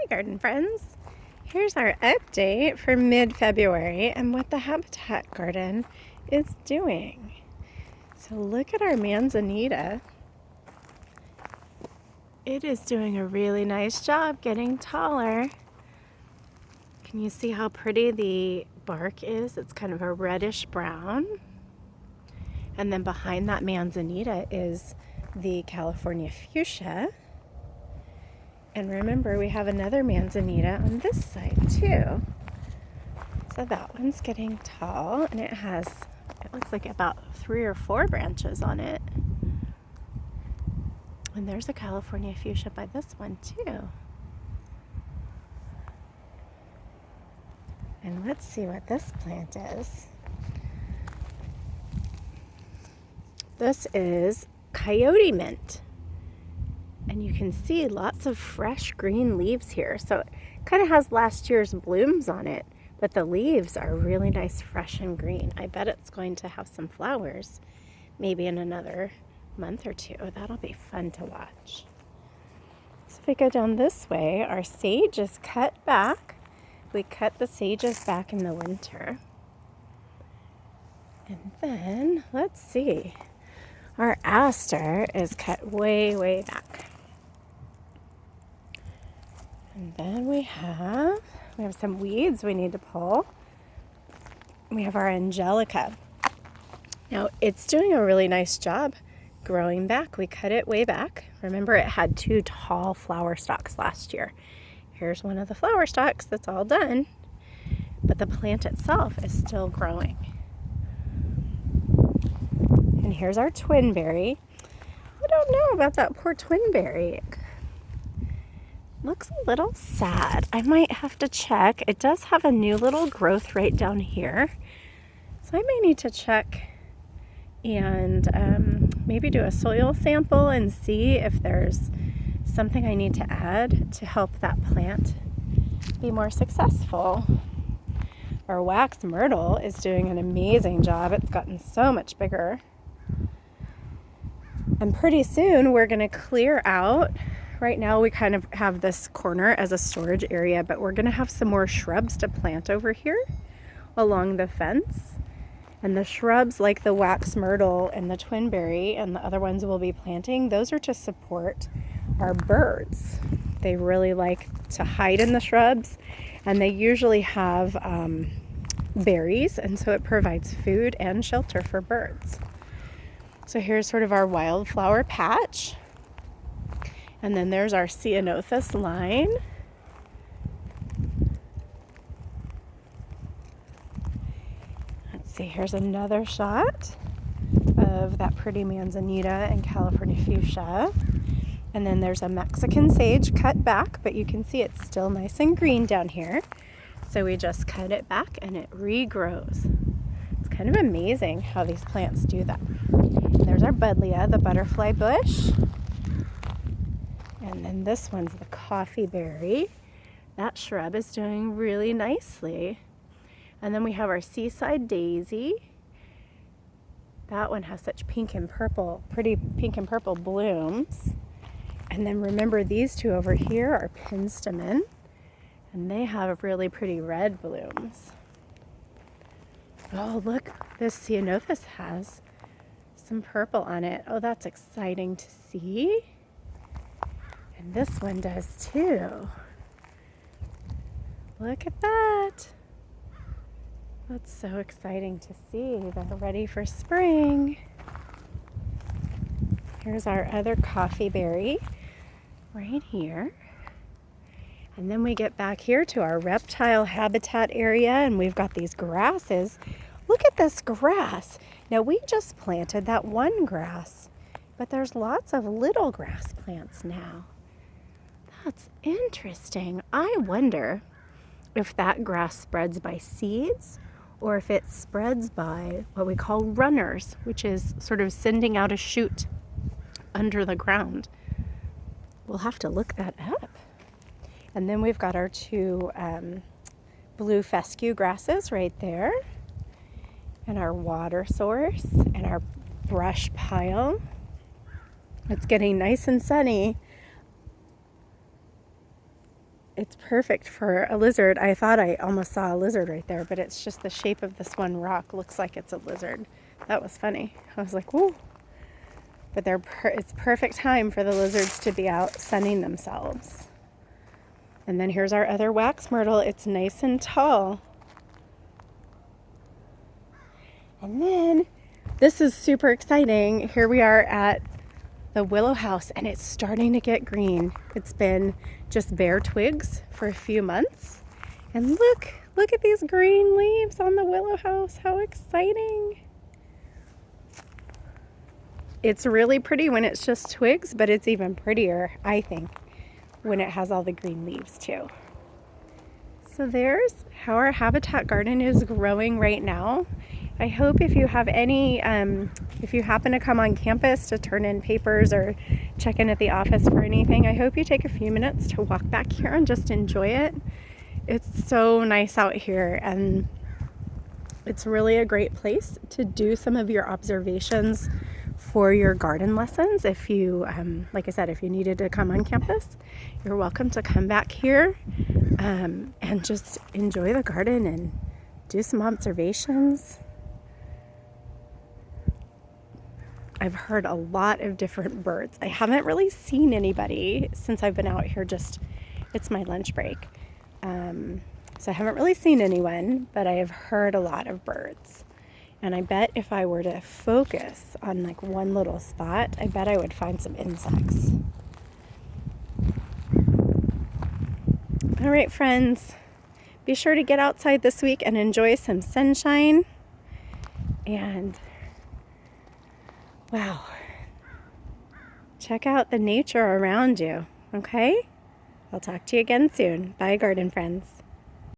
garden friends. Here's our update for mid-February and what the Habitat Garden is doing. So look at our manzanita. It is doing a really nice job getting taller. Can you see how pretty the bark is? It's kind of a reddish brown. And then behind that manzanita is the California fuchsia. And remember, we have another manzanita on this side too. So that one's getting tall, and it looks like about 3 or 4 branches on it. And there's a California fuchsia by this one too. And let's see what this plant is. This is coyote mint. And you can see lots of fresh green leaves here. So it kind of has last year's blooms on it, but the leaves are really nice, fresh and green. I bet it's going to have some flowers maybe in another month or 2. That'll be fun to watch. So if we go down this way, our sage is cut back. We cut the sages back in the winter. And then, let's see, our aster is cut way, way back. And then we have some weeds we need to pull. We have our angelica. Now, it's doing a really nice job growing back. We cut it way back. Remember, it had 2 tall flower stalks last year. Here's one of the flower stalks that's all done, but the plant itself is still growing. And here's our twinberry. I don't know about that poor twinberry. Looks a little sad. I might have to check. It does have a new little growth right down here. So I may need to check and maybe do a soil sample and see if there's something I need to add to help that plant be more successful. Our wax myrtle is doing an amazing job. It's gotten so much bigger. And pretty soon we're going to clear out. Right now we kind of have this corner as a storage area, but we're going to have some more shrubs to plant over here along the fence. And the shrubs like the wax myrtle and the twinberry and the other ones we'll be planting, those are to support our birds. They really like to hide in the shrubs, and they usually have berries, and so it provides food and shelter for birds. So here's sort of our wildflower patch. And then there's our ceanothus line. Let's see, here's another shot of that pretty manzanita and California fuchsia. And then there's a Mexican sage cut back, but you can see it's still nice and green down here. So we just cut it back and it regrows. It's kind of amazing how these plants do that. And there's our buddleia, the butterfly bush. And then this one's the coffee berry. That shrub is doing really nicely. And then we have our seaside daisy. That one has such pink and purple, pretty pink and purple blooms. And then remember, these 2 over here are penstemon, and they have really pretty red blooms. Oh, look, this ceanothus has some purple on it. Oh, that's exciting to see. And this one does too. Look at that. That's so exciting to see. They're ready for spring. Here's our other coffee berry right here. And then we get back here to our reptile habitat area, and we've got these grasses. Look at this grass. Now, we just planted that one grass, but there's lots of little grass plants now. That's interesting. I wonder if that grass spreads by seeds or if it spreads by what we call runners, which is sort of sending out a shoot under the ground. We'll have to look that up. And then we've got our 2 blue fescue grasses right there, and our water source and our brush pile. It's getting nice and sunny it's perfect for a lizard. I thought I almost saw a lizard right there, but it's just the shape of this one rock looks like it's a lizard. That was funny. I was like, whoa. But it's perfect time for the lizards to be out sunning themselves. And then here's our other wax myrtle. It's nice and tall. And then this is super exciting. Here we are at the willow house, and it's starting to get green. It's been just bare twigs for a few months. And look at these green leaves on the willow house. How exciting. It's really pretty when it's just twigs, but it's even prettier, I think, when it has all the green leaves too. So there's how our habitat garden is growing right now. I hope if you have any, if you happen to come on campus to turn in papers or check in at the office for anything, I hope you take a few minutes to walk back here and just enjoy it. It's so nice out here, and it's really a great place to do some of your observations for your garden lessons. If you, like I said, if you needed to come on campus, you're welcome to come back here and just enjoy the garden and do some observations. I've heard a lot of different birds. I haven't really seen anybody since I've been out here, it's my lunch break. So I haven't really seen anyone, but I have heard a lot of birds. And I bet if I were to focus on like one little spot, I bet I would find some insects. All right, friends, be sure to get outside this week and enjoy some sunshine. And wow, check out the nature around you, okay? I'll talk to you again soon. Bye, garden friends.